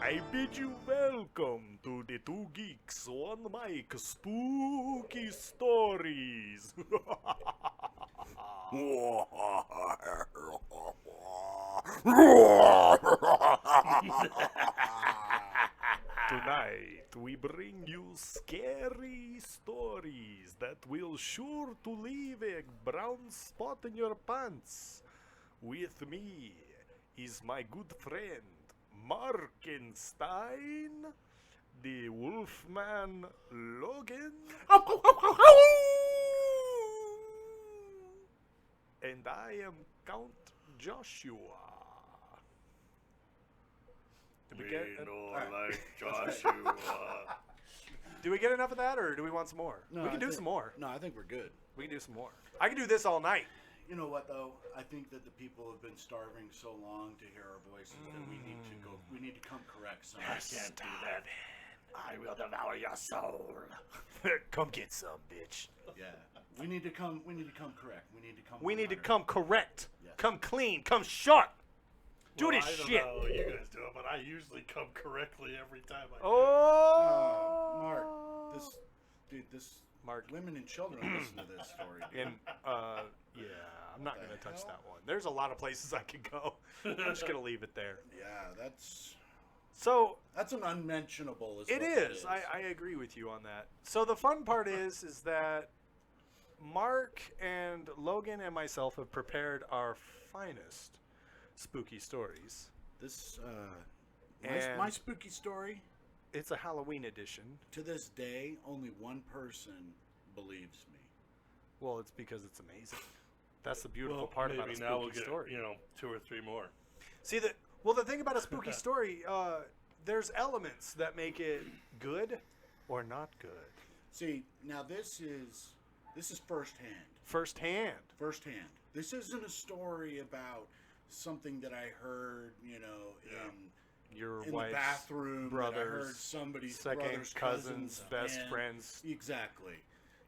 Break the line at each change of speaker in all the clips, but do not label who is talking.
I bid you welcome to the 2 geeks, 1 mic spooky stories. Tonight we bring you scary stories that will sure to leave a brown spot in your pants. With me is my good friend Markenstein, the Wolfman Logan, and I am Count Joshua. Did we get
like Joshua.
Do we get enough of that, or do we want some more?
No,
we can
I
do
think-
some more.
No, I think we're good.
We can do some more. I can do this all night.
You know what though? I think that the people have been starving so long to hear our voices that we need to go. We need to come correct some.
I can't do that. I will devour your soul.
Come get some, bitch.
Yeah, we need to come. We need to come correct. We need to come.
We need to
100.
come correct.
Yes.
Come clean. Come sharp. Do
Well,
this
I don't
shit.
know how you guys do it, but I usually come correctly every time I
Oh,
Mark, this
Mark.
women and children listen to this story.
And yeah, I'm not gonna touch that one. There's a lot of places I could go. I'm just gonna leave it there.
Yeah, that's
So
an unmentionable. Is
it
what that
is. I agree with you on that. So the fun part is that Mark and Logan and myself have prepared our finest spooky stories.
This
And-
my spooky story.
It's a Halloween edition.
To this day, only one person believes me.
Well, it's because it's amazing. That's the beautiful
Well,
part
maybe
about a
now
spooky
we'll get,
story.
2 or 3 more.
See, the thing about a spooky story, there's elements that make it good or not good.
See, now this is firsthand.
Firsthand.
Firsthand. This isn't a story about something that I heard,
Your
in the
wife's
bathroom.
brothers,
that I heard somebody's
second
brothers,
cousins, best
and-
friends,
Exactly.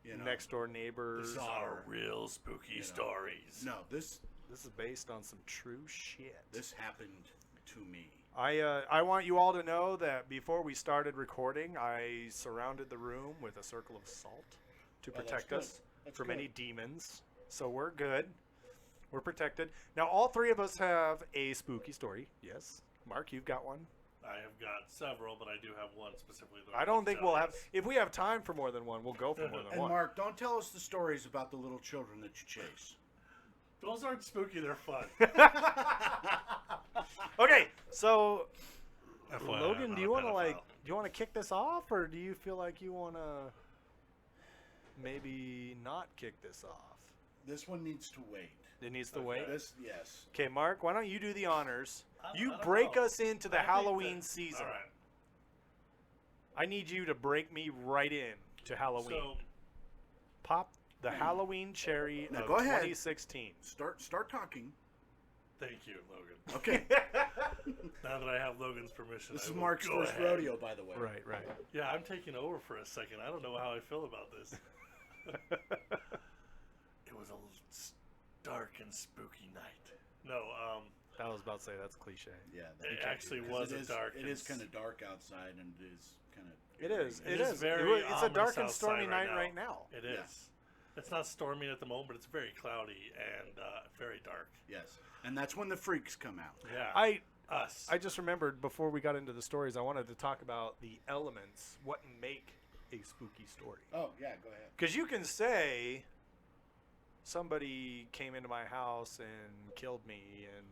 next door neighbors.
This is
Our real spooky
know.
stories.
No, this
This is based on some true shit.
happened to me.
I want you all to know that before we started recording, I surrounded the room with a circle of salt to
Oh, that's
protect
good.
us
That's
from
good.
any demons. So we're good. We're protected. Now, all three of us have a spooky story. Yes. Mark, you've got one.
I have got several, but I do have one specifically. That
I don't
want to
think
tell
we'll have.
you.
If we have time for more than one, we'll go for more than
And
one.
Mark, don't tell us the stories about the little children that you chase.
Those aren't spooky, they're fun.
Okay, so
FYI,
Logan,
I'm
do you
not
want
a
to
pedophile.
kick this off, or do you feel like you want to maybe not kick this off?
This one needs to wait.
It needs to
Okay.
wait.
Yes.
Okay, Mark, why don't you do the honors?
I
You
don't
break
know.
us into the
I think
Halloween
that-
season.
All right.
I need you to break me right in to Halloween.
So,
Pop the Halloween cherry
Now
of
go ahead.
2016.
Start talking.
thank you, Logan.
Okay.
Now that I have Logan's permission,
This
I
is
will
Mark's
go
first
ahead.
rodeo, by the way.
Right, right.
Yeah, I'm taking over for a second. I don't know how I feel about this. It was a dark and spooky night. No,
I was about to say that's cliche.
Yeah.
It
that-
actually
because
was a dark.
It
and
is kind of dark outside, and it is kind of.
It is.
It
It
is
is.
very
It's a dark
ominous
and stormy
outside
night
right
right now.
It
Yeah.
is. It's not storming at the moment, but it's very cloudy and very dark.
Yes, and that's when the freaks come out.
Yeah. Us.
I just remembered before we got into the stories, I wanted to talk about the elements, what make a spooky story.
Oh yeah, go ahead.
Because you can say somebody came into my house and killed me, and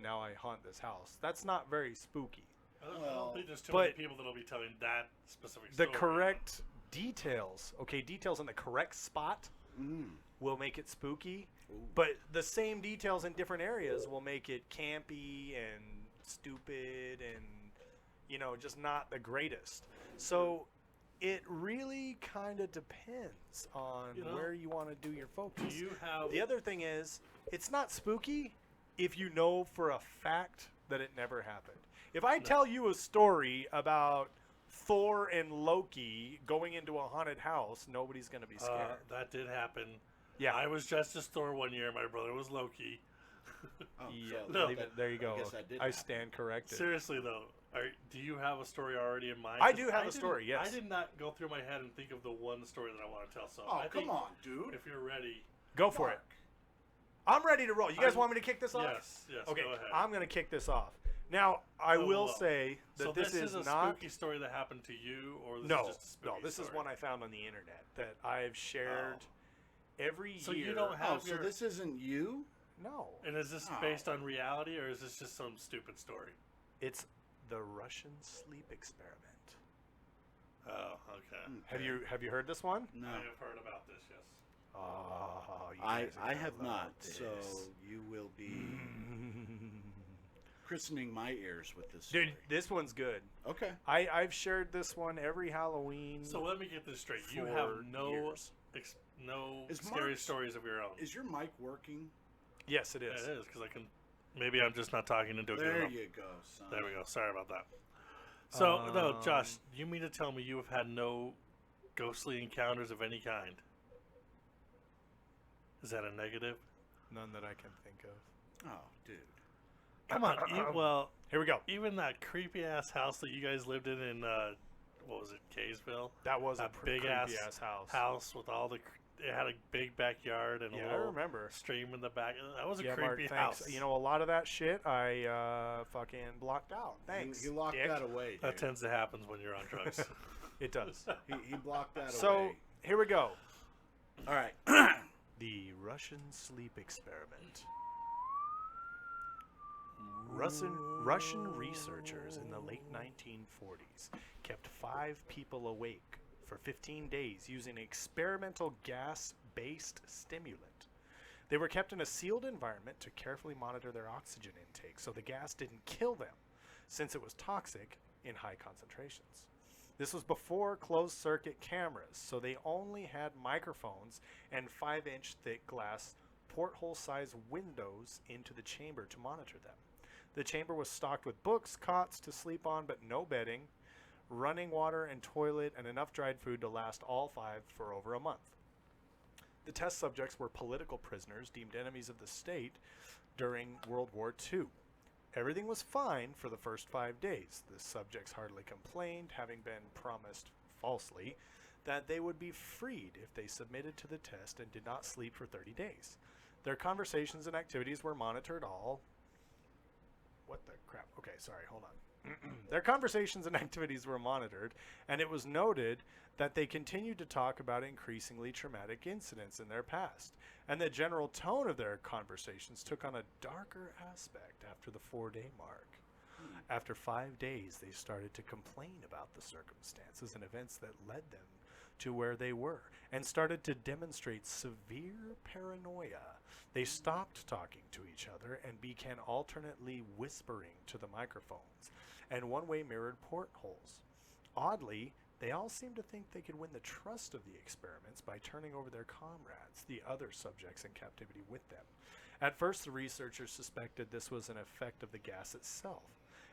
now I haunt this house. That's not very spooky.
I don't
Well,
think there's too many
but
people that'll be telling that specific
The
story.
correct details, details in the correct spot
Mm.
will make it spooky.
Ooh.
But the same details in different areas will make it campy and stupid and, just not the greatest. So it really kind of depends on where you want to do your focus.
Do you have
The other thing is, it's not spooky if you know for a fact that it never happened. If I tell you a story about Thor and Loki going into a haunted house, nobody's going to be scared.
that did happen.
Yeah.
I was dressed as Thor one year. My brother was Loki.
Oh,
Yeah,
so
No.
leave it- there you go.
I guess that did
I
happen.
stand corrected.
Seriously though, do you have a story already in mind?
I
'Cause
do have a
didn't-
story, yes.
I did not go through my head and think of the one story that I want to tell. So
Oh,
I
come
think
on, dude.
if you're ready,
Go for it.
Mark.
I'm ready to roll. You guys
I'm-
want me to kick this off?
yes,
Okay,
go ahead.
I'm going to kick this off. Now, I
Oh,
will
well.
say that
So
this is
a
not.
spooky story that happened to you, or this
No,
is just a spooky
no, this is
story?
one I found on the internet that I've shared every
So
year.
you don't
Oh,
have
so
your.
this isn't you?
No,
And is this
Oh.
based on reality, or is this just some stupid story?
it's the Russian sleep experiment.
Oh, okay.
Have you heard this one?
No.
I have heard about this. Yes.
Oh, you
I
guys are
I
gonna
have
love
not.
this.
So you will be christening my ears with this story.
Dude, this one's good.
Okay.
I've shared this one every Halloween.
So let me get this straight. You
for
have no
years.
no
Is
scary
Mark's-
stories of your own.
Is your mic working?
Yes, it
Yeah,
is.
it is because I can. Maybe I'm just not talking into it. good
There
enough.
you go, son.
There we go. Sorry about that. So no, Josh,
Um,
you mean to tell me you have had no ghostly encounters of any kind? Is that a negative?
None that I can think of.
Oh, dude.
Come on. Well,
Here we go.
even that creepy ass house that you guys lived in what was it, Kaysville?
That was a
That big ass
creepy-ass house.
House with all the. It had a big backyard and
Yeah,
a
I
little
remember.
stream in the back. That was a
Yeah, Mark,
creepy
thanks.
house.
You know, a lot of that shit I fucking blocked out. Thanks.
He locked
dick.
that away, dude.
that tends to happen when you're on drugs.
It does.
He blocked that
So,
away.
here we go.
All right.
The Russian sleep experiment. Russian researchers in the late 1940s kept 5 people awake for 15 days using an experimental gas-based stimulant. They were kept in a sealed environment to carefully monitor their oxygen intake so the gas didn't kill them, since it was toxic in high concentrations. This was before closed-circuit cameras, so they only had microphones and 5-inch thick glass porthole-sized windows into the chamber to monitor them. The chamber was stocked with books, cots to sleep on, but no bedding, running water and toilet, and enough dried food to last all 5 for over a month. The test subjects were political prisoners deemed enemies of the state during World War II. Everything was fine for the first 5 days. The subjects hardly complained, having been promised falsely that they would be freed if they submitted to the test and did not sleep for 30 days. Their conversations and activities were monitored all... What the crap? Okay, sorry, hold on. Their conversations and activities were monitored, and it was noted that they continued to talk about increasingly traumatic incidents in their past, and the general tone of their conversations took on a darker aspect after the 4-day mark. After 5 days, they started to complain about the circumstances and events that led them to where they were, and started to demonstrate severe paranoia. They stopped talking to each other and began alternately whispering to the microphones and one-way mirrored portholes. Oddly, they all seemed to think they could win the trust of the experiments by turning over their comrades, the other subjects in captivity, with them. At first, the researchers suspected this was an effect of the gas itself.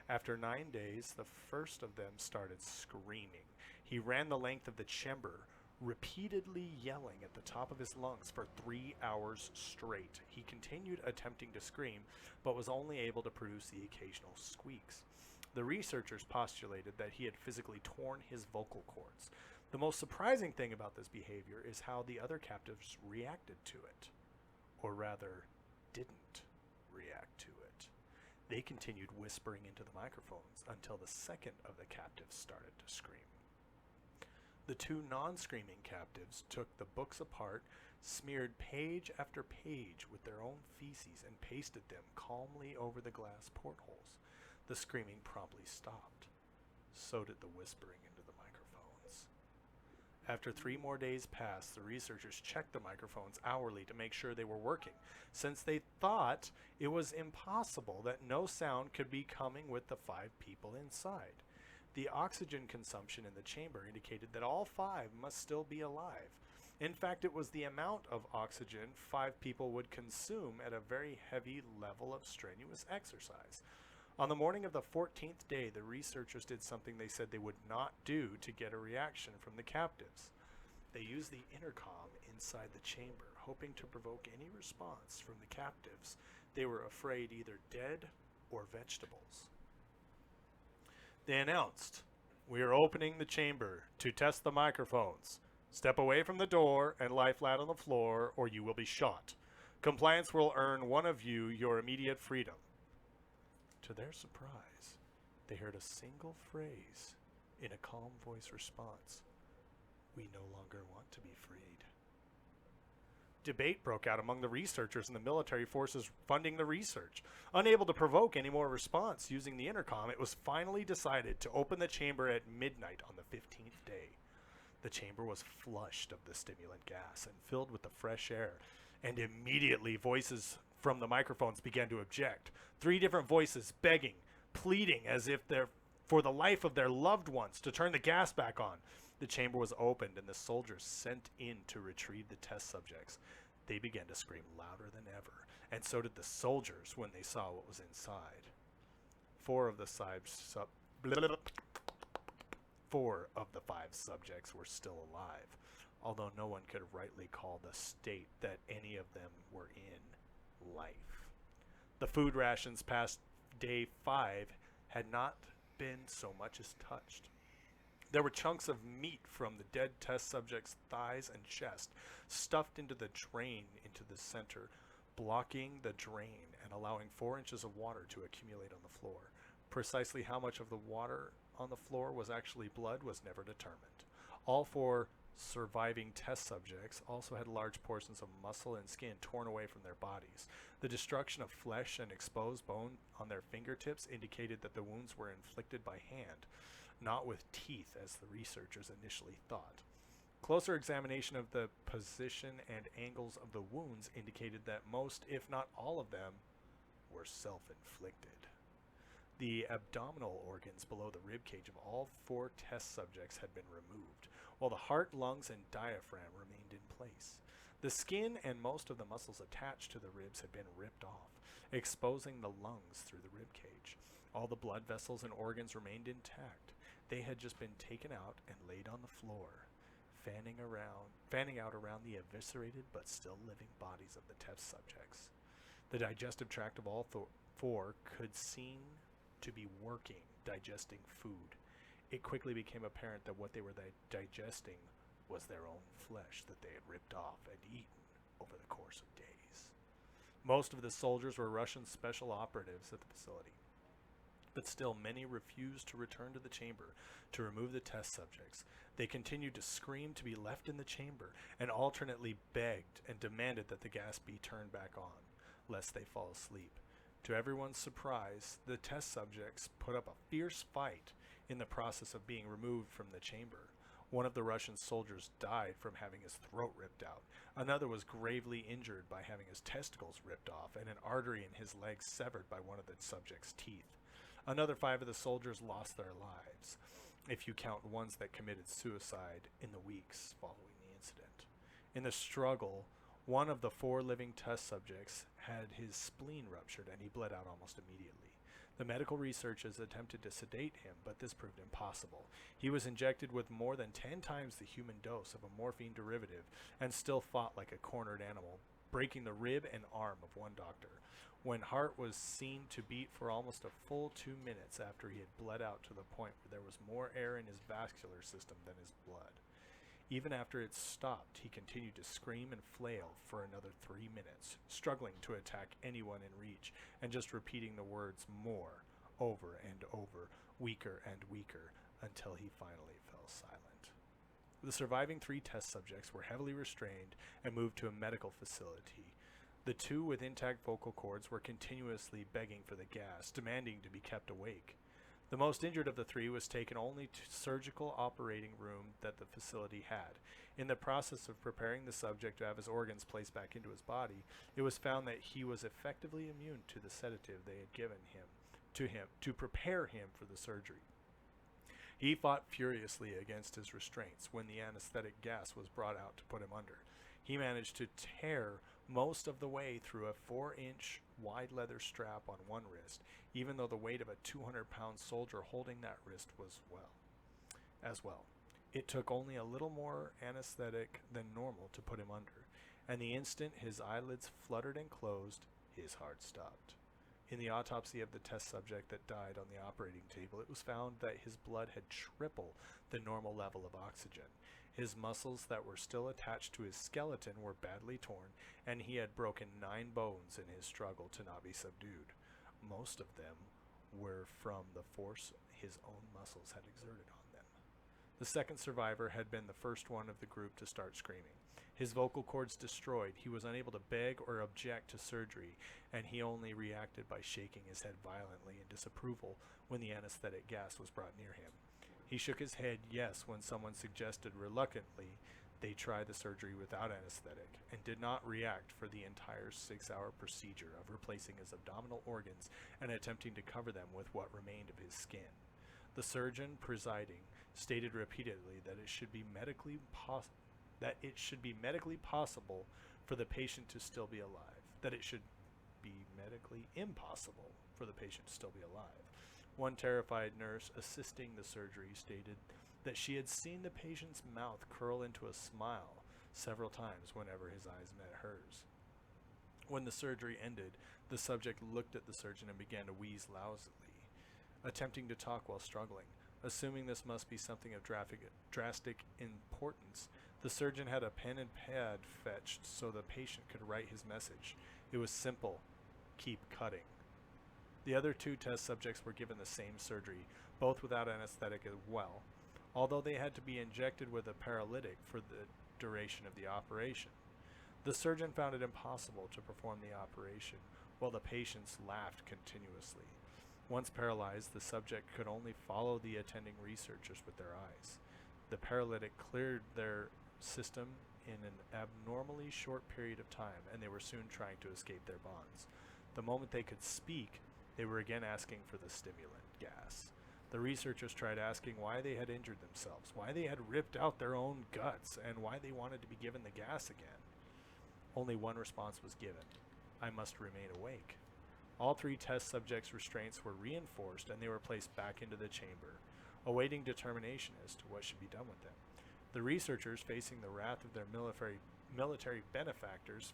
After 9 days, the first of them started screaming. He ran the length of the chamber, repeatedly yelling at the top of his lungs for 3 hours straight. He continued attempting to scream, but was only able to produce the occasional squeaks. The researchers postulated that he had physically torn his vocal cords. The most surprising thing about this behavior is how the other captives reacted to it. Or rather, didn't react to it. They continued whispering into the microphones until the second of the captives started to scream. The 2 non-screaming captives took the books apart, smeared page after page with their own feces, and pasted them calmly over the glass portholes. The screaming promptly stopped. So did the whispering into the microphones. After 3 more days passed, the researchers checked the microphones hourly to make sure they were working, since they thought it was impossible that no sound could be coming with the 5 people inside. The oxygen consumption in the chamber indicated that all 5 must still be alive. In fact, it was the amount of oxygen 5 people would consume at a very heavy level of strenuous exercise. On the morning of the 14th day, the researchers did something they said they would not do to get a reaction from the captives. They used the intercom inside the chamber, hoping to provoke any response from the captives They were afraid either dead or vegetables. They announced, "We are opening the chamber to test the microphones. Step away from the door and lie flat on the floor, or you will be shot. Compliance will earn one of you your immediate freedom." To their surprise, they heard a single phrase in a calm voice response: "We no longer want to be freed." Debate broke out among the researchers and the military forces funding the research. Unable to provoke any more response using the intercom, it was finally decided to open the chamber at midnight on the 15th day. The chamber was flushed of the stimulant gas and filled with the fresh air, and immediately voices from the microphones began to object. 3 different voices begging, pleading as if they're for the life of their loved ones to turn the gas back on. The chamber was opened and the soldiers sent in to retrieve the test subjects. They began to scream louder than ever, and so did the soldiers when they saw what was inside. 4 of the 5 subjects were still alive, although no one could rightly call the state that any of them were in life. The food rations past day 5 had not been so much as touched. There were chunks of meat from the dead test subjects' thighs and chest stuffed into the drain into the center, blocking the drain and allowing 4 inches of water to accumulate on the floor. Precisely how much of the water on the floor was actually blood was never determined. All 4 surviving test subjects also had large portions of muscle and skin torn away from their bodies. The destruction of flesh and exposed bone on their fingertips indicated that the wounds were inflicted by hand, not with teeth as the researchers initially thought. Closer examination of the position and angles of the wounds indicated that most, if not all of them, were self-inflicted. The abdominal organs below the rib cage of all 4 test subjects had been removed, while the heart, lungs, and diaphragm remained in place. The skin and most of the muscles attached to the ribs had been ripped off, exposing the lungs through the rib cage. All the blood vessels and organs remained intact. They had just been taken out and laid on the floor, fanning out around the eviscerated but still living bodies of the test subjects. The digestive tract of all 4 could seem to be working, digesting food. It quickly became apparent that what they were digesting was their own flesh that they had ripped off and eaten over the course of days. Most of the soldiers were Russian special operatives at the facility, but still many refused to return to the chamber to remove the test subjects. They continued to scream to be left in the chamber and alternately begged and demanded that the gas be turned back on, lest they fall asleep. To everyone's surprise, the test subjects put up a fierce fight in the process of being removed from the chamber. One of the Russian soldiers died from having his throat ripped out. Another was gravely injured by having his testicles ripped off and an artery in his leg severed by one of the subject's teeth. Another 5 of the soldiers lost their lives, if you count ones that committed suicide in the weeks following the incident. In the struggle, one of the 4 living test subjects had his spleen ruptured and he bled out almost immediately. The medical researchers attempted to sedate him, but this proved impossible. He was injected with more than 10 times the human dose of a morphine derivative and still fought like a cornered animal, breaking the rib and arm of one doctor. When heart was seen to beat for almost a full 2 minutes after he had bled out to the point where there was more air in his vascular system than his blood. Even after it stopped, he continued to scream and flail for another 3 minutes, struggling to attack anyone in reach, and just repeating the words more, over and over, weaker and weaker, until he finally fell silent. The surviving 3 test subjects were heavily restrained and moved to a medical facility. The 2 with intact vocal cords were continuously begging for the gas, demanding to be kept awake. The most injured of the 3 was taken only to surgical operating room that the facility had. In the process of preparing the subject to have his organs placed back into his body, it was found that he was effectively immune to the sedative they had given him to prepare him for the surgery. He fought furiously against his restraints when the anesthetic gas was brought out to put him under. He managed to tear most of the way through a 4-inch wide leather strap on one wrist, even though the weight of a 200-pound soldier holding that wrist was as well. It took only a little more anesthetic than normal to put him under, and the instant his eyelids fluttered and closed, His heart stopped. In the autopsy of the test subject that died on the operating table, it was found that his blood had triple the normal level of oxygen. His muscles that were still attached to his skeleton were badly torn, and he had broken 9 bones in his struggle to not be subdued. Most of them were from the force his own muscles had exerted on them. The second survivor had been the first one of the group to start screaming. His vocal cords destroyed, he was unable to beg or object to surgery, and he only reacted by shaking his head violently in disapproval when the anesthetic gas was brought near him. He shook his head yes when someone suggested reluctantly they try the surgery without anesthetic, and did not react for the entire 6-hour procedure of replacing his abdominal organs and attempting to cover them with what remained of his skin. The surgeon presiding stated repeatedly that it should be medically possible for the patient to still be alive. That it should be medically impossible for the patient to still be alive. One terrified nurse assisting the surgery stated that she had seen the patient's mouth curl into a smile several times whenever his eyes met hers. When the surgery ended, the subject looked at the surgeon and began to wheeze loudly, attempting to talk while struggling. Assuming this must be something of drastic importance, the surgeon had a pen and pad fetched so the patient could write his message. It was simple: keep cutting. The other 2 test subjects were given the same surgery, both without anesthetic as well, although they had to be injected with a paralytic for the duration of the operation. The surgeon found it impossible to perform the operation, while the patients laughed continuously. Once paralyzed, the subject could only follow the attending researchers with their eyes. The paralytic cleared their system in an abnormally short period of time, and they were soon trying to escape their bonds. The moment they could speak, they were again asking for the stimulant gas. The researchers tried asking why they had injured themselves, why they had ripped out their own guts, and why they wanted to be given the gas again. Only one response was given: I must remain awake. All 3 test subjects' restraints were reinforced, and they were placed back into the chamber, awaiting determination as to what should be done with them. The researchers, facing the wrath of their military benefactors,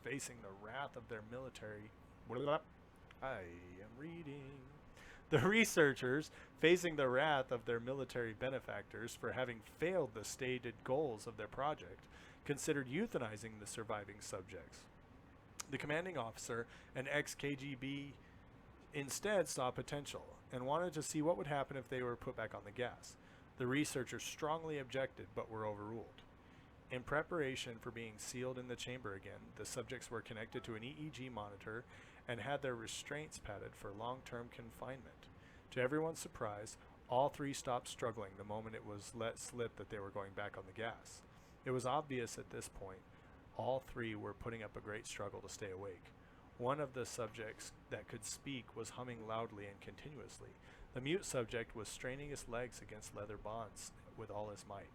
The researchers, facing the wrath of their military benefactors for having failed the stated goals of their project, considered euthanizing the surviving subjects. The commanding officer, an ex-KGB, instead saw potential and wanted to see what would happen if they were put back on the gas. The researchers strongly objected but were overruled. In preparation for being sealed in the chamber again, the subjects were connected to an EEG monitor and had their restraints padded for long-term confinement. To everyone's surprise, all 3 stopped struggling the moment it was let slip that they were going back on the gas. It was obvious at this point all 3 were putting up a great struggle to stay awake. One of the subjects that could speak was humming loudly and continuously. The mute subject was straining his legs against leather bonds with all his might.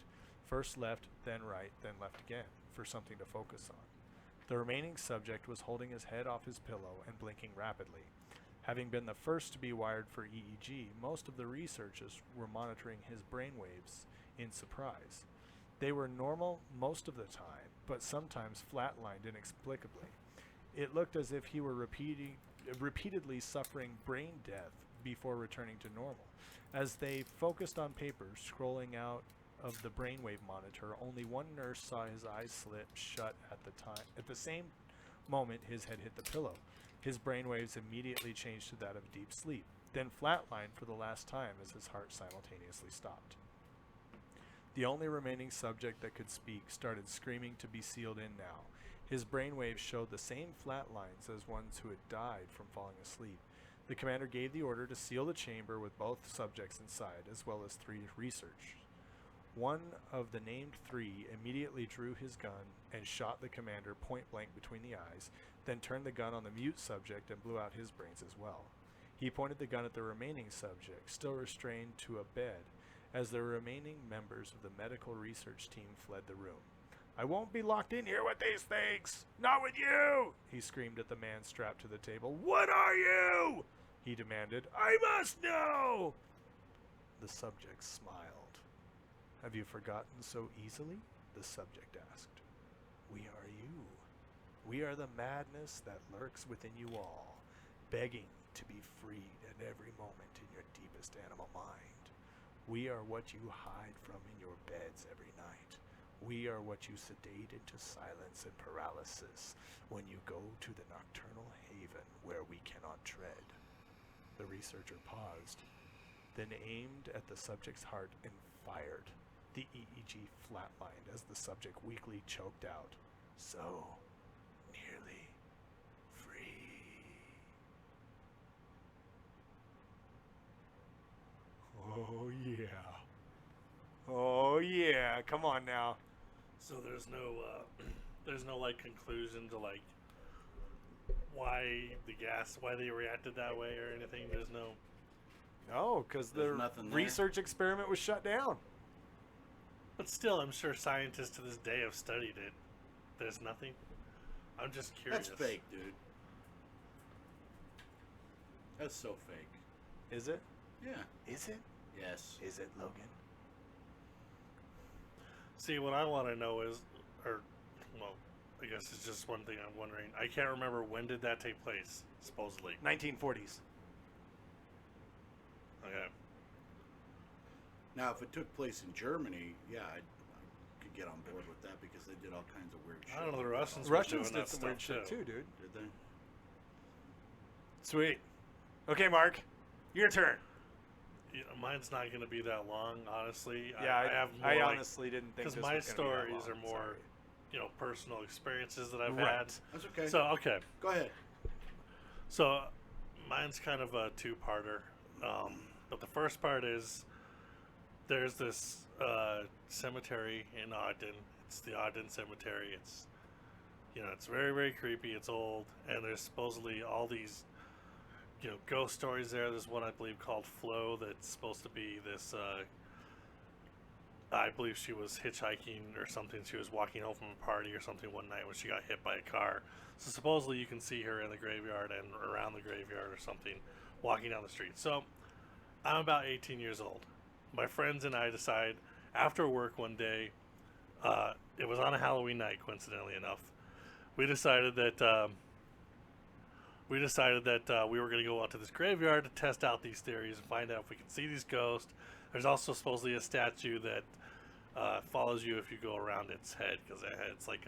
First left, then right, then left again, for something to focus on. The remaining subject was holding his head off his pillow and blinking rapidly. Having been the first to be wired for EEG, most of the researchers were monitoring his brainwaves in surprise. They were normal most of the time, but sometimes flatlined inexplicably. It looked as if he were repeatedly suffering brain death before returning to normal. As they focused on papers scrolling out of the brainwave monitor, only one nurse saw his eyes slip shut at the time. At the same moment, his head hit the pillow. His brainwaves immediately changed to that of deep sleep, then flatlined for the last time as his heart simultaneously stopped. The only remaining subject that could speak started screaming to be sealed in now. His brainwaves showed the same flat lines as ones who had died from falling asleep. The commander gave the order to seal the chamber with both subjects inside, as well as 3 researchers. One of the named 3 immediately drew his gun and shot the commander point blank between the eyes, then turned the gun on the mute subject and blew out his brains as well. He pointed the gun at the remaining subject, still restrained to a bed, as the remaining members of the medical research team fled the room. "I won't be locked in here with these things! Not with you!" he screamed at the man strapped to the table. "What are you?" he demanded. "I must know!" The subject smiled. "Have you forgotten so easily?" the subject asked. "We are you. We are the madness that lurks within you all. begging to be freed at every moment in your deepest animal mind. We are what you hide from in your beds every night. We are what you sedate into silence and paralysis when you go to the nocturnal haven where we cannot tread. The researcher paused, then aimed at the subject's heart and fired. The EEG flatlined as the subject weakly choked out, "So nearly free." Oh yeah. Oh yeah. Come on now.
So there's no like conclusion to like why they reacted that way or anything. There's no.
No, because the
There's nothing there.
research experiment was shut down.
But still, I'm sure scientists to this day have studied it. There's nothing. I'm just curious.
That's fake, dude. That's so fake.
Is it?
Yeah.
Is it?
Yes.
Is it, Logan?
See, what I want to know is, well, I guess it's just one thing I'm wondering. I can't remember, when did that take place, supposedly?
1940s.
Okay.
Now, if it took place in Germany, yeah, I could get on board with that because they did all kinds of weird shit.
I don't know, the Russians
Russians
doing
did
that
some weird
stuff
shit too, dude.
Did they?
Sweet. Okay, Mark, your turn.
Yeah, mine's not going to be that long, honestly.
Yeah,
I have more
I
like,
honestly didn't think
because
this
my
was gonna be that
stories
long.
are more,
Sorry.
personal experiences that I've
Right.
had.
That's okay.
So, okay.
Go ahead.
So, mine's kind of a two-parter. But the first part is there's this cemetery in Ogden. It's the Ogden Cemetery. It's, it's very, very creepy. It's old. And there's supposedly all these, ghost stories there. There's one, I believe, called Flo that's supposed to be this, I believe she was hitchhiking or something. She was walking home from a party or something one night when she got hit by a car. So supposedly you can see her in the graveyard and around the graveyard or something walking down the street. So I'm about 18 years old. My friends and I decide after work one day, it was on a Halloween night, coincidentally enough, we decided that we were going to go out to this graveyard to test out these theories and find out if we can see these ghosts. There's also supposedly a statue that follows you if you go around its head, because it's like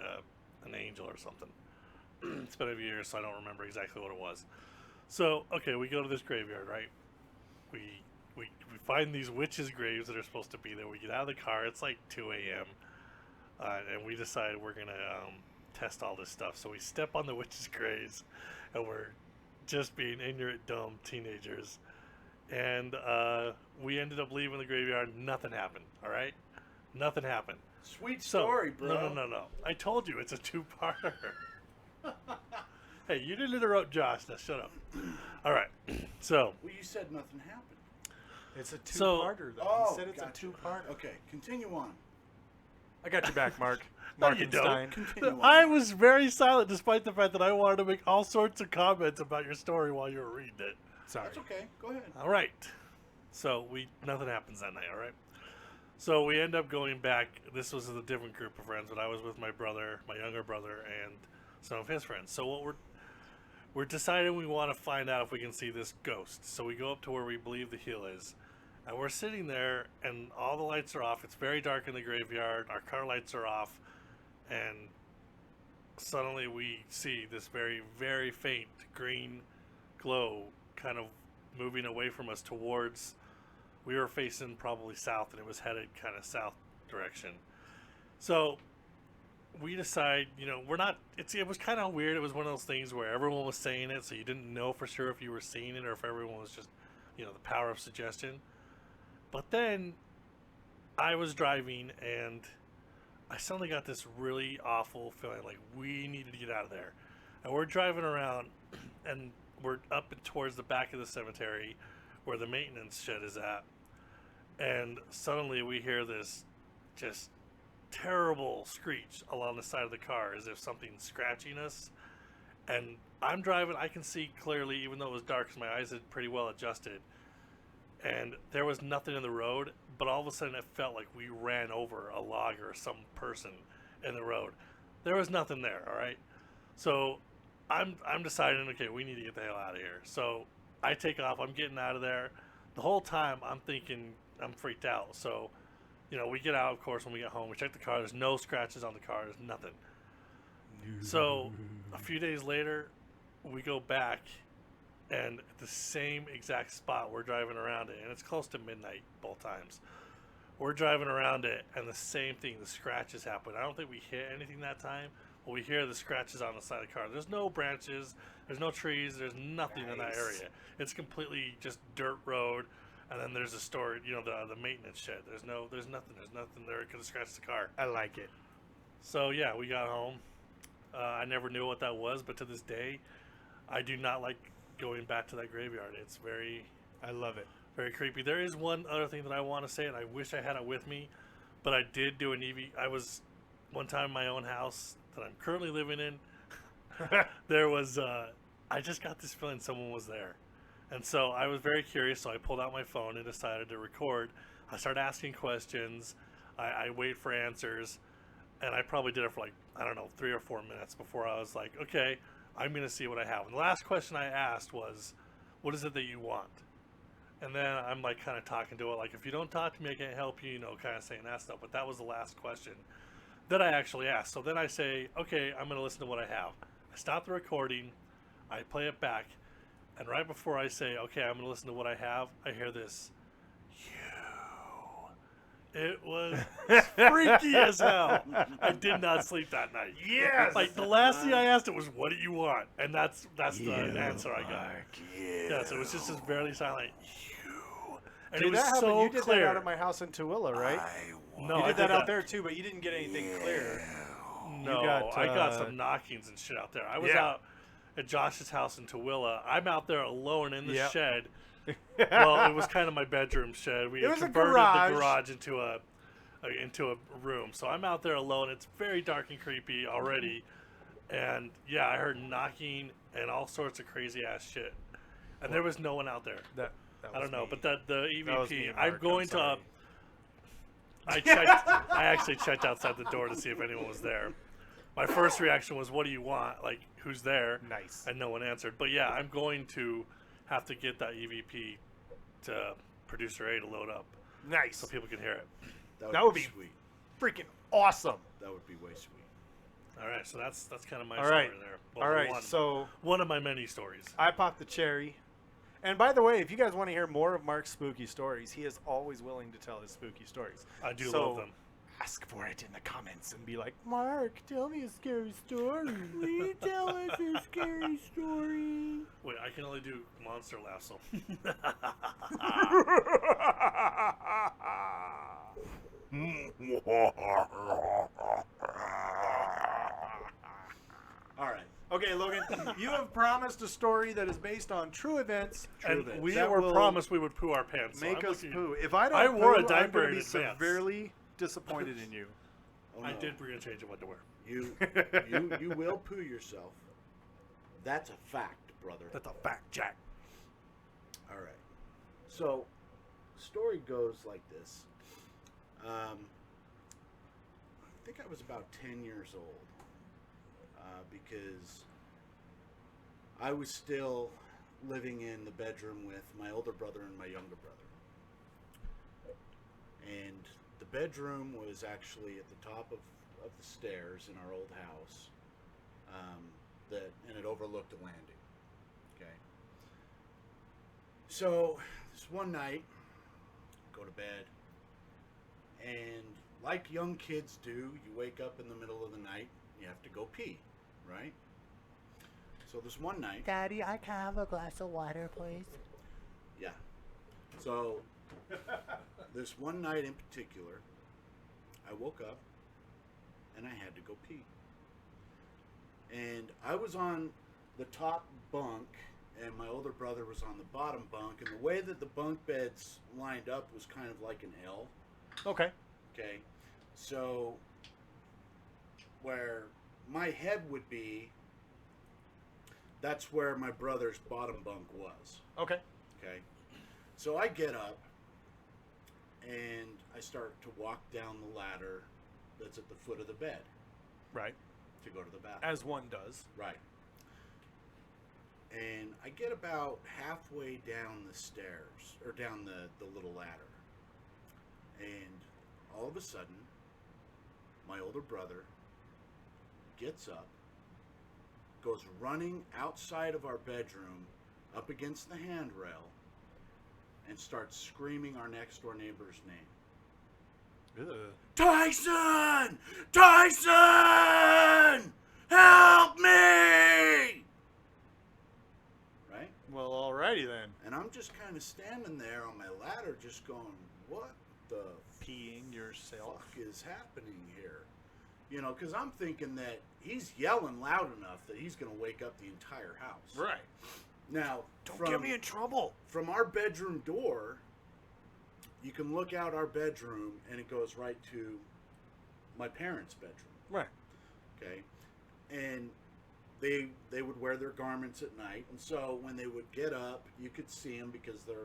an angel or something. It's been a few years, so I don't remember exactly what it was. So, okay, we go to this graveyard, right? We find these witches' graves that are supposed to be there. We get out of the car. It's like 2 a.m. And we decide we're going to test all this stuff. So we step on the witches' graves, and we're just being ignorant, dumb teenagers. And we ended up leaving the graveyard. Nothing happened, all right? Nothing happened.
Sweet
So,
story, bro.
No. I told you, it's a two-parter. Hey, you didn't interrupt Josh. Now shut up. All right. So.
Well, you said nothing happened.
It's a two-parter, though.
Oh,
He said it's
gotcha.
a two-parter.
Okay, continue on.
I got your back, Mark.
No, you don't.
Markenstein.
Continue on.
I was very silent despite the fact that I wanted to make all sorts of comments about your story while you were reading it.
Sorry.
That's okay. Go ahead.
All right. So nothing happens that night, all right? So we end up going back. This was a different group of friends, but I was with my brother, my younger brother, and some of his friends. So what we're deciding we want to find out if we can see this ghost. So we go up to where we believe the hill is. And we're sitting there, and all the lights are off. It's very dark in the graveyard. Our car lights are off. And suddenly we see this very, very faint green glow kind of moving away from us towards... We were facing probably south, and it was headed kind of south direction. So we decide, we're not... It was kind of weird. It was one of those things where everyone was saying it, so you didn't know for sure if you were seeing it or if everyone was just, the power of suggestion. But then I was driving, and I suddenly got this really awful feeling like we needed to get out of there. And we're driving around, and we're up towards the back of the cemetery where the maintenance shed is at. And suddenly we hear this just terrible screech along the side of the car as if something's scratching us. And I'm driving, I can see clearly, even though it was dark because my eyes had pretty well adjusted. And there was nothing in the road, but all of a sudden it felt like we ran over a log or some person in the road. There was nothing there, all right? So I'm deciding, okay, we need to get the hell out of here. So I take off. I'm getting out of there. The whole time I'm thinking I'm freaked out. So, we get out, of course, when we get home. We check the car. There's no scratches on the car. There's nothing. So a few days later, we go back, and at the same exact spot we're driving around it, and it's close to midnight both times. We're driving around it, and the same thing. The scratches happen. I don't think we hit anything that time. We hear the scratches on the side of the car. There's no branches. There's no trees. There's nothing in that area. It's completely just dirt road, and then there's a storage, the maintenance shed. There's nothing. There's nothing there that could have scratched the car.
I like it.
So yeah, we got home. I never knew what that was, but to this day, I do not like going back to that graveyard. It's
I love it.
very creepy. There is one other thing that I want to say, and I wish I had it with me, but I did do an EV. I was one time in my own house that I'm currently living in. There was, I just got this feeling someone was there. And so I was very curious, so I pulled out my phone and decided to record. I started asking questions. I wait for answers. And I probably did it for 3 or 4 minutes before I was like, okay, I'm going to see what I have. And the last question I asked was, what is it that you want? And then I'm kind of talking to it, if you don't talk to me, I can't help you, kind of saying that stuff. But that was the last question that I actually asked. So then I say, okay, I'm going to listen to what I have. I stop the recording. I play it back. And right before I say, okay, I'm going to listen to what I have, I hear this, It was freaky as hell. I did not sleep that night.
Yes.
The last thing I asked it was, "What do you want?" And that's the answer I got. Yes, it was just this barely silent. You. And
Dude,
it was
that
so
you did
clear.
that out at my house in Tooele, right?
No,
you
I
did that out there too, but you didn't get anything clear.
No, I got some knockings and shit out there. I was out at Josh's house in Tooele. I'm out there alone in the shed. Well, it was kind of my bedroom shed. We had converted the garage into a room. So I'm out there alone. It's very dark and creepy already. And yeah, I heard knocking and all sorts of crazy ass shit. And there was no one out there.
That
I don't know,
me.
but the EVP.
Me,
I'm going to. I actually checked outside the door to see if anyone was there. My first reaction was, "What do you want? Who's there?"
Nice.
And no one answered. But yeah, I'm going to have to get that EVP to producer A to load up.
Nice.
So people can hear it.
That would be
sweet. Freaking awesome.
That would be way sweet.
All right, so that's kind of my story there. Well,
All right, so
one of my many stories.
I popped the cherry. And by the way, if you guys want to hear more of Mark's spooky stories, he is always willing to tell his spooky stories.
I do love them.
Ask for it in the comments and be like, Mark, tell me a scary story. Will you tell us a scary story?
Wait, I can only do monster laughs. So.
All right.
Okay, Logan, you have promised a story that is based on true events.
We were promised we would poo our pants.
Make
so
us poo. If I don't
I wore
poo,
a diaper
I'm going to
in
be
advance.
severely disappointed in you.
Oh, no.
I did bring a change of underwear.
You will poo yourself. That's a fact, brother.
That's a fact, Jack.
All right. So, story goes like this. I think I was about 10 years old because I was still living in the bedroom with my older brother and my younger brother. And the bedroom was actually at the top of the stairs in our old house, and it overlooked a landing. Okay. So this one night, go to bed, and like young kids do, you wake up in the middle of the night, you have to go pee, right? So this one night,
Daddy, I can have a glass of water, please.
yeah. So this one night in particular, I woke up and I had to go pee. And I was on the top bunk and my older brother was on the bottom bunk, and the way that the bunk beds lined up was kind of like an L.
Okay.
Okay. So where my head would be, that's where my brother's bottom bunk was.
Okay.
Okay. So I get up and I start to walk down the ladder that's at the foot of the bed
Right.
to go to the bathroom.
As one does.
Right. And I get about halfway down the stairs, or down the little ladder. And all of a sudden, my older brother gets up, goes running outside of our bedroom, up against the handrail, and starts screaming our next door neighbor's name.
Ugh.
Tyson! Tyson! Help me! Right?
Well, alrighty then.
And I'm just kind of standing there on my ladder just going, what the
Peeing yourself.
fuck is happening here? You know, because I'm thinking that he's yelling loud enough that he's going to wake up the entire house.
Right.
Now,
Don't get me in trouble.
from our bedroom door, you can look out our bedroom and it goes right to my parents' bedroom.
Right.
Okay, and they would wear their garments at night, and so when they would get up, you could see them because their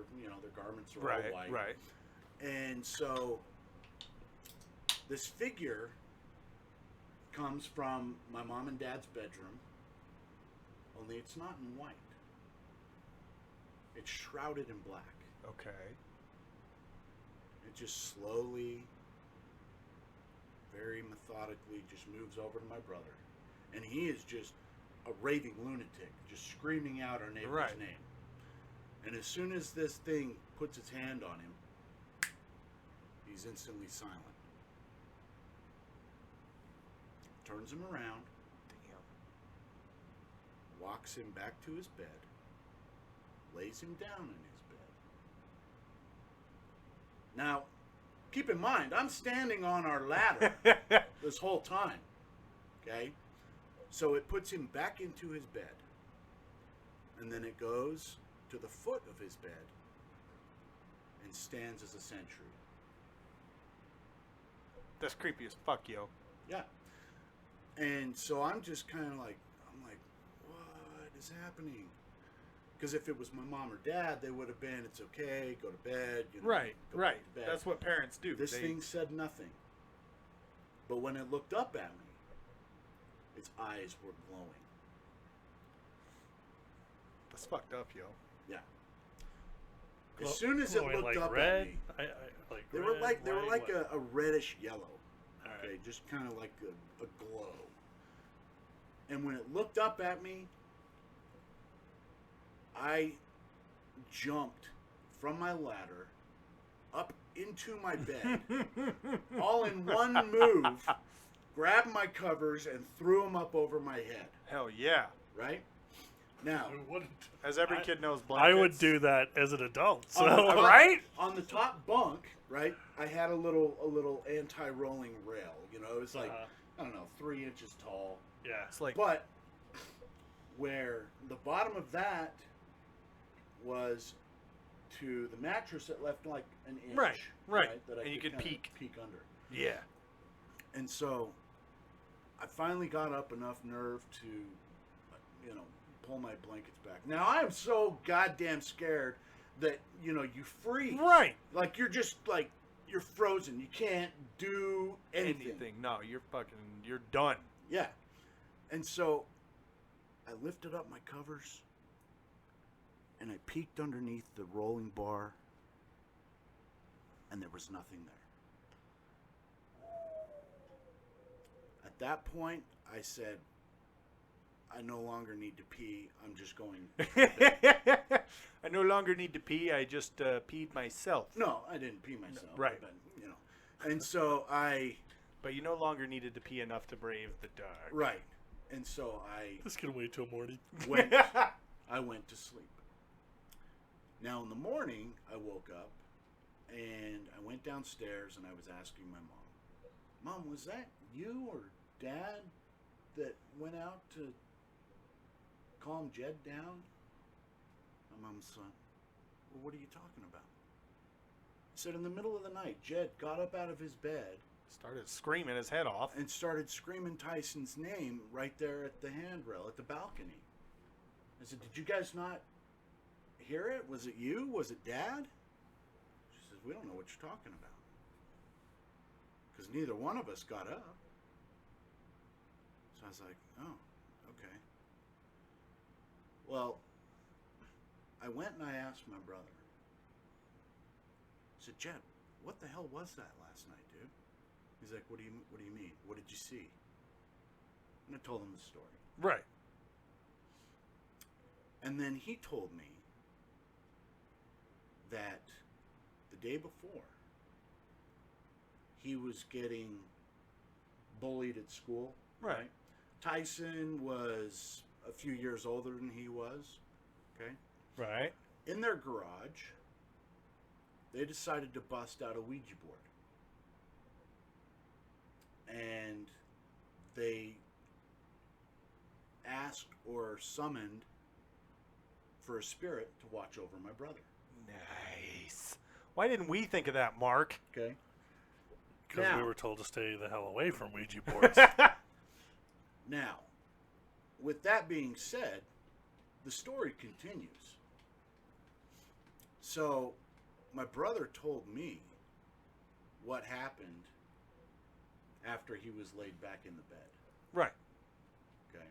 garments are all white.
Right.
And so this figure comes from my mom and dad's bedroom, only it's not in white. It's shrouded in black.
Okay.
It just slowly, very methodically, just moves over to my brother. And he is just a raving lunatic, just screaming out our neighbor's name. And as soon as this thing puts its hand on him, he's instantly silent. Turns him around, walks him back to his bed, lays him down in his bed. Now, keep in mind, I'm standing on our ladder this whole time. Okay? So it puts him back into his bed. And then it goes to the foot of his bed and stands as a sentry.
That's creepy as fuck, yo.
Yeah. And so I'm just kind of like, what is happening? Because if it was my mom or dad, they would have been, it's okay, go to bed. You know,
Right.
go back to bed.
That's what parents do.
This thing said nothing. But when it looked up at me, its eyes were glowing.
That's fucked up, yo.
Yeah. As soon as it looked
like
up
red,
at me,
like
they
red,
were like
white, what?
a reddish yellow.
All
Okay,
right.
just kind of like a glow. And when it looked up at me, I jumped from my ladder up into my bed, all in one move, grabbed my covers and threw them up over my head.
Hell yeah.
Right? Now,
Who wouldn't?
As every kid knows,
I
blankets.
would do that as an adult. So
Right?
on the top bunk, right, I had a little anti-rolling rail. You know, it was like, I don't know, 3 inches tall.
yeah.
It's like,
But where the bottom of that was to the mattress, that left like an inch.
Right.
That I
And you could
kinda
peek.
peek under.
yeah.
And so I finally got up enough nerve to, pull my blankets back. Now I am so goddamn scared that, you freeze.
Right.
Like you're just like, you're frozen. You can't do anything.
No, you're done.
Yeah. And so I lifted up my covers and I peeked underneath the rolling bar and there was nothing there. At that point, I said, I no longer need to pee. I'm just going.
I no longer need to pee. I just peed myself.
No, I didn't pee myself.
Right.
But, And so
But you no longer needed to pee enough to brave the dark.
right. And so
This can wait till morning.
I went to sleep. Now in the morning, I woke up and I went downstairs and I was asking my mom, was that you or Dad that went out to calm Jed down? My mom said, well, what are you talking about? I said, in the middle of the night, Jed got up out of his bed
Started screaming his head off.
and started screaming Tyson's name right there at the handrail, at the balcony. I said, did you guys not hear it? Was it you? Was it Dad? She says, we don't know what you're talking about. Because neither one of us got up. So I was like, oh, okay. Well, I went and I asked my brother. I said, Jed, what the hell was that last night, dude? He's like, what do you mean? What did you see? And I told him the story.
Right.
And then he told me that the day before, he was getting bullied at school.
Right.
Tyson was a few years older than he was. Okay.
Right.
In their garage, they decided to bust out a Ouija board. And they asked or summoned for a spirit to watch over my brother.
Nice. Why didn't we think of that, Mark?
Okay.
Because we
Now-
were told to stay the hell away from Ouija boards.
Now, with that being said, the story continues. So, my brother told me what happened after he was laid back in the bed.
Right.
Okay.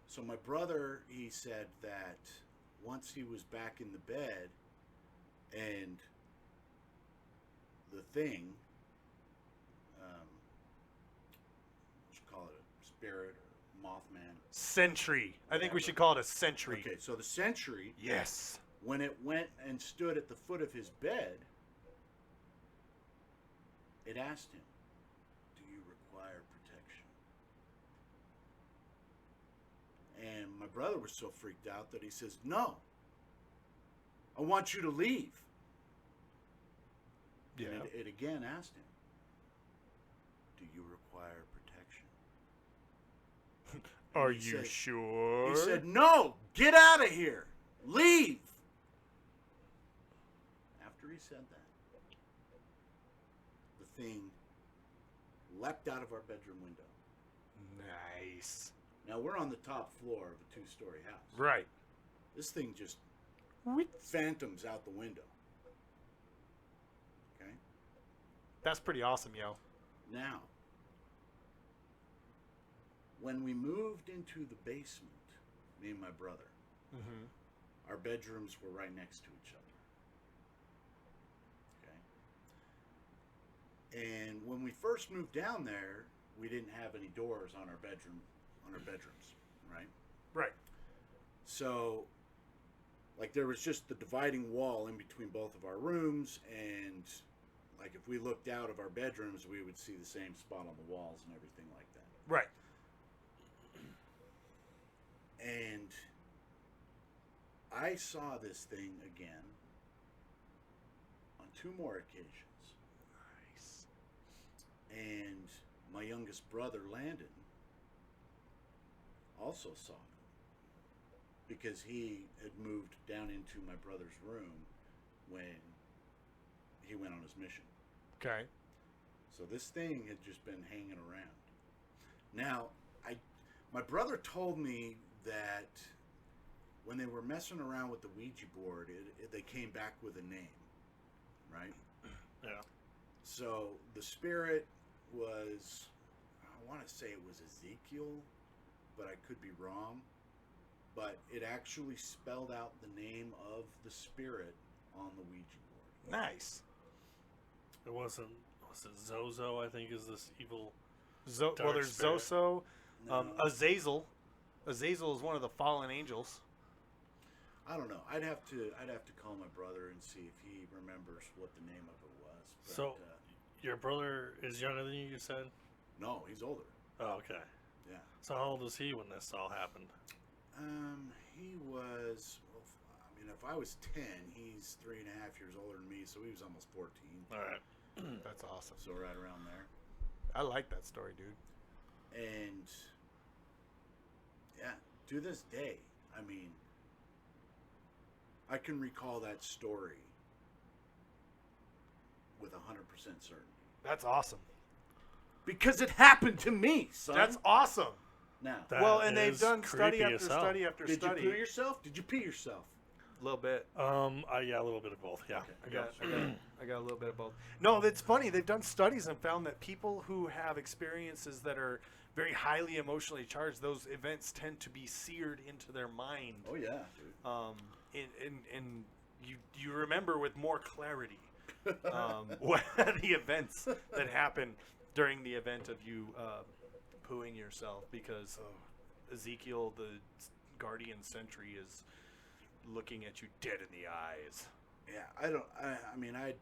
So my brother, he said that once he was back in the bed and the thing, what you call it, a spirit or Mothman.
Sentry. I think we
Whatever.
should call it a sentry.
Okay, so the sentry,
Yes.
when it went and stood at the foot of his bed, it asked him, do you require protection? And my brother was so freaked out that he says, no, I want you to leave.
Yeah.
And it again asked him, do you require protection?
Are
he
you
said-
sure?
He said, no, get out of here. Leave. After he said that, the thing leapt out of our bedroom window.
Nice.
Now, we're on the top floor of a 2-story house.
Right.
This thing just phantoms out the window. Okay?
That's pretty awesome, yo.
Now, when we moved into the basement, me and my brother,
Mm-hmm.
our bedrooms were right next to each other. Okay? And when we first moved down there, we didn't have any doors on our bedrooms, right?
Right.
So, like, there was just the dividing wall in between both of our rooms, and like if we looked out of our bedrooms, we would see the same spot on the walls and everything like that.
Right.
And I saw this thing again on 2 more occasions.
Nice.
And my youngest brother, Landon, also saw it. Because he had moved down into my brother's room when he went on his mission.
Okay.
So this thing had just been hanging around. Now, my brother told me that when they were messing around with the Ouija board, they came back with a name, right?
Yeah.
So the spirit was, I want to say it was Ezekiel, but I could be wrong. But it actually spelled out the name of the spirit on the Ouija board.
Nice.
It was it Zozo, I think, is this evil.
Well,
Dark
there's
spirit.
Zoso.
No.
Azazel. Azazel is one of the fallen angels.
I don't know. I'd have to call my brother and see if he remembers what the name of it was. But,
So, your brother is younger than you said?
no, he's older.
Oh, okay.
Yeah.
So how old was he when this all happened?
He was. Well, I mean, if I was 10, he's 3.5 years older than me, so he was almost 14.
All right.
That's awesome.
So right around there.
I like that story, dude.
And yeah, to this day, I mean, I can recall that story with 100% certainty.
That's awesome.
Because it happened to me, son.
That's awesome.
Now,
That
Well, and they've
is
done study
creepy
after
as hell.
study after
did
study.
you poo yourself? Did you pee yourself?
A little bit.
Yeah, a little bit of both. Yeah.
Okay.
I got a little bit of both. No, it's funny. They've done studies and found that people who have experiences that are very highly emotionally charged, those events tend to be seared into their mind.
Oh yeah, dude.
and you remember with more clarity what the events that happened during the event of you pooing yourself, because Ezekiel, the guardian sentry, is looking at you dead in the eyes.
Yeah, I mean, I'd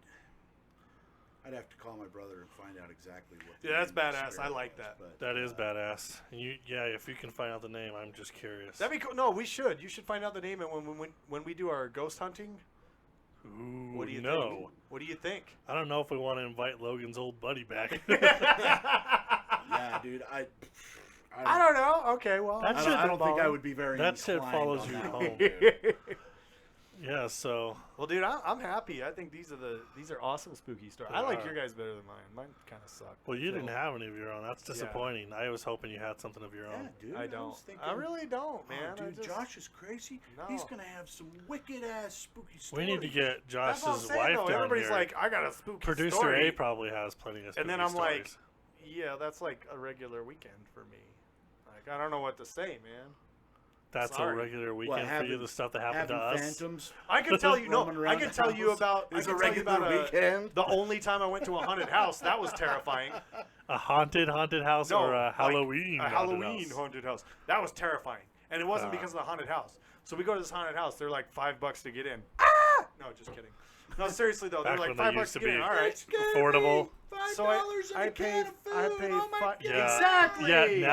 have to call my brother and find out exactly what.
Yeah, that's badass. I like that.
But,
That is badass. If you can find out the name, I'm just curious.
That'd be cool. No, we should. You should find out the name, and when we do our ghost hunting.
Ooh,
What do you
no.
think? What do you think?
I don't know if we want to invite Logan's old buddy back.
Yeah, dude,
I don't know. Okay, well,
That shit-
I don't think I would be very.
that shit
inclined
follows
on
you
that
home.
one, dude.
Yeah, so
Well, dude, I'm happy. I think these are awesome spooky stories. I
They
like
are.
your guys better than mine. Mine kind of suck.
well, you
So,
didn't have any of your own. That's disappointing. I was hoping you had something of your
Yeah,
own.
dude.
I
was
don't.
thinking,
I really don't, man.
Oh,
I
dude,
just-
Josh is crazy.
No.
He's gonna have some wicked ass spooky
We
stories.
need to get
That's what I'm
Josh's
saying,
wife
though.
down
Everybody's
here.
like, I got a spooky
Producer
story.
A probably has plenty of spooky
And then I'm like,
stories.
yeah, that's like a regular weekend for me. Like, I don't know what to say, man.
That's
sorry.
a regular weekend for you,
having-
the stuff that happened to
having
us.
phantoms.
I can tell you. No,
roaming
I
around
can
the
tell you
house
about. I
is
can
a
tell you
regular
about
weekend.
the only time I went to a haunted house. That was terrifying.
A haunted house
No,
or a
like,
Halloween
a
haunted
Halloween
house?
haunted house. That was terrifying, and it wasn't because of the haunted house. So we go to this haunted house. They're like $5 to get in. Ah! No, just kidding. No, seriously though, they're
Back
like
when they
$5
used
to
to
get in.
be
All right.
affordable.
So
$5
I
and a can
paid.
of food.
I paid.
Oh my
Yeah.
Exactly.
Yeah,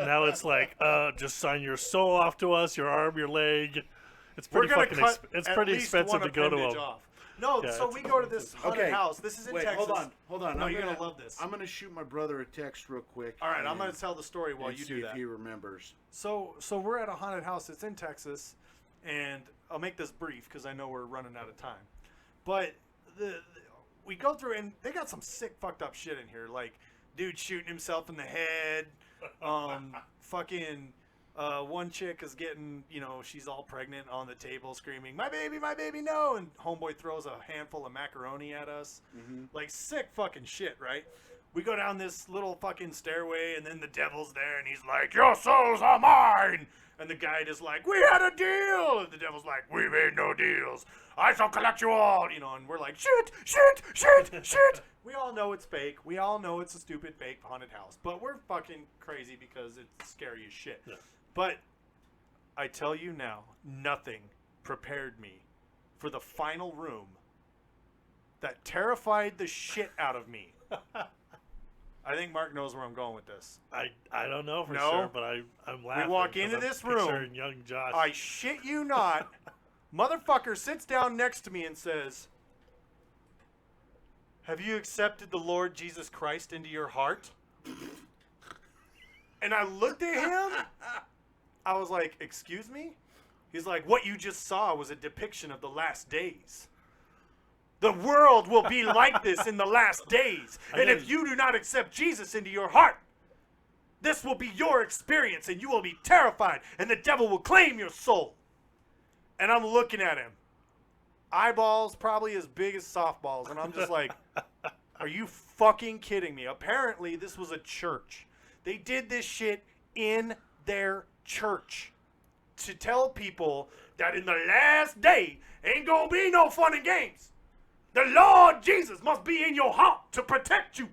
now it's like, just sign your soul off to us, your arm, your leg. It's
We're
pretty
gonna
fucking
cut
it's
at
pretty
least
expensive
one
to go to
appendage
a.
off. No,
Yeah,
so
it's
we go to this haunted
Okay.
house. This is in
Wait,
Texas.
hold on.
No, you're gonna love this.
I'm gonna shoot my brother a text real quick.
All right, I'm
and-
gonna tell the story while
and
you
see
do
if
that.
he remembers.
So we're at a haunted house. It's in Texas, and I'll make this brief because I know we're running out of time. But we go through, and they got some sick, fucked up shit in here. Like, dude shooting himself in the head. Fucking one chick is getting, she's all pregnant on the table screaming, my baby, no. And homeboy throws a handful of macaroni at us. Like, sick fucking shit, right? We go down this little fucking stairway, and then the devil's there, and he's like, your souls are mine! And the guy is like, we had a deal! And the devil's like, we made no deals. I shall collect you all! And we're like, shit! We all know it's fake. We all know it's a stupid fake haunted house. But we're fucking crazy because it's scary as shit.
Yeah.
But I tell you now, nothing prepared me for the final room that terrified the shit out of me. I think Mark knows where I'm going with this.
I don't know for
No?
sure, but I'm laughing.
walk
'cause
into
I'm
this room.
picturing young Josh.
I shit you not. Motherfucker sits down next to me and says, have you accepted the Lord Jesus Christ into your heart? And I looked at him. I was like, excuse me? He's like, what you just saw was a depiction of the last days. The world will be like this in the last days. And if you do not accept Jesus into your heart, this will be your experience and you will be terrified and the devil will claim your soul. And I'm looking at him. Eyeballs probably as big as softballs. And I'm just like, are you fucking kidding me? Apparently, this was a church. They did this shit in their church to tell people that in the last day ain't gonna be no fun and games. The Lord Jesus must be in your heart to protect you.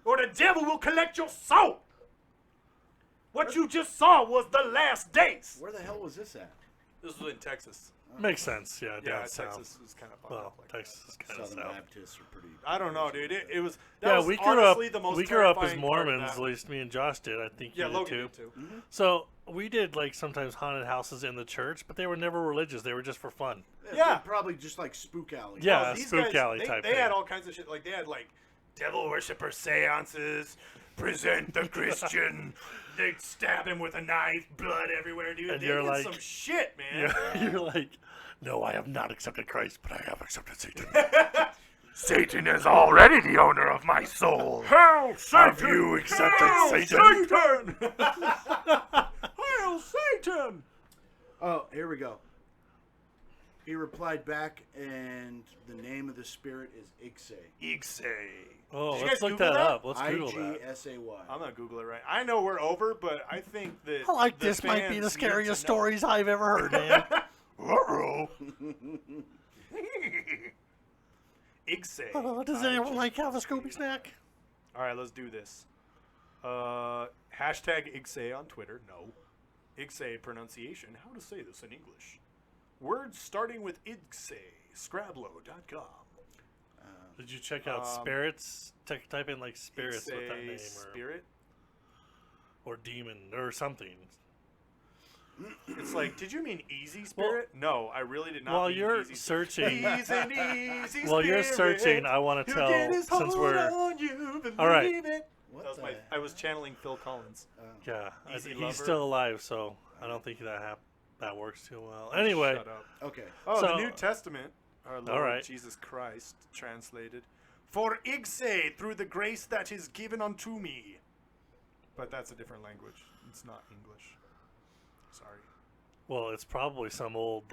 Or the devil will collect your soul. What you just saw was the last days.
Where the hell was this at?
This was in Texas.
Makes sense, yeah.
Yeah,
down south.
Texas is kind of fucked
Well,
up like that.
Texas is kind of
Southern
south.
Baptists are pretty.
I don't know, dude. It was. That
Yeah,
was
we grew up.
honestly the most
We grew up as
terrifying part of
Mormons.
that.
At least me and Josh did. I think
Yeah,
you
Logan
did
did too.
So we did like sometimes haunted houses in the church, but they were never religious. They were just for fun.
Yeah.
They're probably just like Spook Alley.
Yeah,
These
Spook
guys,
Alley
they,
type
They
thing.
had all kinds of shit. Like they had like devil worshiper seances. Present the Christian. They'd stab him with a knife, blood everywhere, dude.
And
they
you're
did
like-
some shit, man.
You're like, no, I have not accepted Christ, but I have accepted Satan.
Satan is already the owner of my soul. Hail Satan!
Have you accepted
Hail
Satan?
Satan! Hail Satan!
Oh, here we go. He replied back, and the name of the spirit is Igsay.
Igsay.
Oh,
Did you
let's
guys
look
Google
that
that?
up. Let's Google that.
I-G-S-A-Y.
I'm gonna Google it right. I know we're over, but I think that
I like
the
this might be
fans
the
need to
scariest
know.
stories I've ever heard, man.
Uh-oh. Igse.
Does anyone like have a Scooby snack?
All right, let's do this. Hashtag Igse on Twitter. No. Igse pronunciation. How to say this in English. Words starting with Igse. Scrablo.com.
Did you check out spirits? Type in like spirits with that name.
Spirit?
Or demon or something.
It's like, did you mean easy spirit? No, I really did not
While
mean
you're
easy
searching,
He's an easy
while you're
spirit.
searching, I want to
He'll get
tell,
his
since
hold
we're
on you, believe
all right.
it.
What
That was
the
I was channeling Phil Collins.
Yeah,
Easy
he's
lover.
still alive, so I don't think that works too well. Anyway,
Shut up.
Okay.
Oh,
So-
the New Testament, our Lord
right.
Jesus Christ, translated. For Igse, through the grace that is given unto me. But that's a different language. It's not English. Sorry.
well, it's probably some old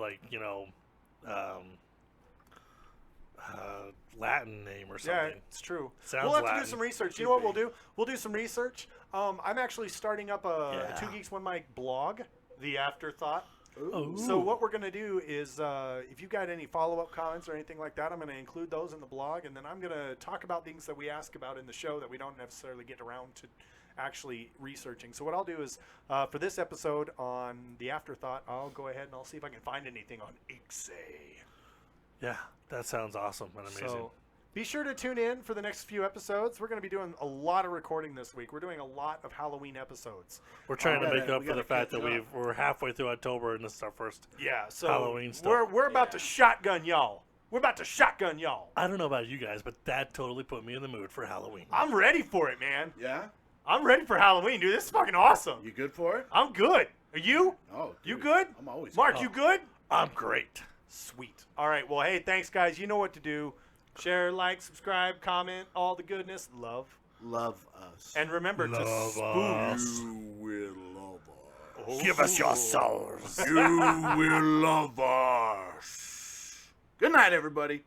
Latin name or something.
Yeah, it's true.
Sounds
we'll have to
Latin.
do some research. You know what we'll do? We'll do some research. I'm actually starting up a
Yeah.
2Geeks1Mic blog, The Afterthought.
Ooh.
So what we're going to do is, if you got any follow-up comments or anything like that, I'm going to include those in the blog, and then I'm going to talk about things that we ask about in the show that we don't necessarily get around to actually researching. So what I'll do is, for this episode on The Afterthought, I'll go ahead and I'll see if I can find anything on Igse.
Yeah, that sounds awesome and amazing.
So be sure to tune in for the next few episodes. We're going to be doing a lot of recording this week. We're doing a lot of Halloween episodes.
We're trying to
we
make up for
gotta
the fact
catch
that
up.
we're halfway through October and this is our first.
Yeah, so
Halloween stuff.
we're about to shotgun y'all. We're about to shotgun y'all.
I don't know about you guys, but that totally put me in the mood for Halloween.
I'm ready for it, man.
Yeah?
I'm ready for Halloween, dude. This is fucking awesome.
You good for it?
I'm good. Are you?
Oh,
You
dude,
good?
I'm always
Mark,
good.
you good?
I'm great.
Sweet. All right. Well, hey, thanks, guys. You know what to do. Share, like, subscribe, comment, all the goodness. Love.
Love us.
And remember to
Love
spook.
us.
You will love us.
Oh.
Give us your souls.
You will love us. Good night, everybody.